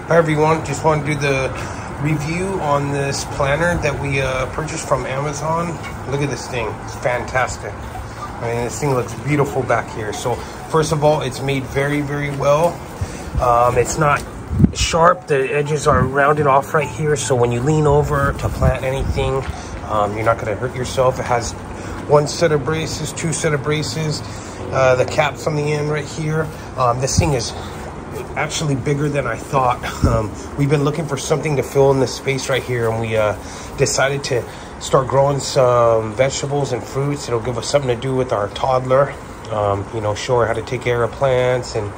Hi everyone, just want to do the review on this planter that we purchased from Amazon. Look at this thing, it's fantastic. I mean, this thing looks beautiful back here. So first of all, it's made very well. It's not sharp, the edges are rounded off right here, so when you lean over to plant anything, you're not going to hurt yourself. It has one set of braces, two set of braces, the caps on the end right here. This thing is actually bigger than I thought. We've been looking for something to fill in this space right here, and we decided to start growing some vegetables and fruits. It'll give us something to do with our toddler. You know, show her how to take care of plants, and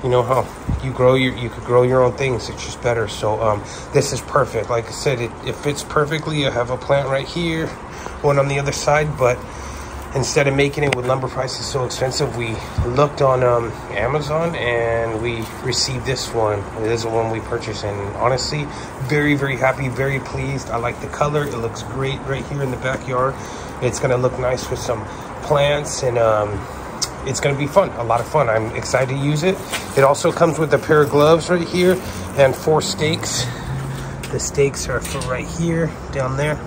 you know how you could grow your own things. It's just better. So this is perfect. Like I said, it fits perfectly. I have a plant right here, one on the other side, but instead of making it with lumber prices so expensive, we looked on Amazon and we received this one. It is the one we purchased, and honestly, very happy, very pleased. I like the color. It looks great right here in the backyard. It's gonna look nice with some plants, and it's gonna be fun, a lot of fun. I'm excited to use it. It also comes with a pair of gloves right here and 4 stakes. The stakes are for right here, down there.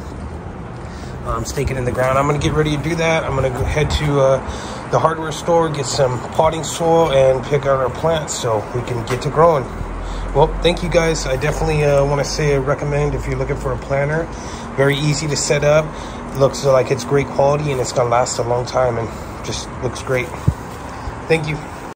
Stake it in the ground. I'm gonna get ready to do that. I'm gonna go head to the hardware store, get some potting soil, and pick out our plants so we can get to growing. Well, thank you guys. I definitely want to say I recommend if you're looking for a planter. Very easy to set up. Looks like it's great quality, and it's gonna last a long time, and just looks great. Thank you.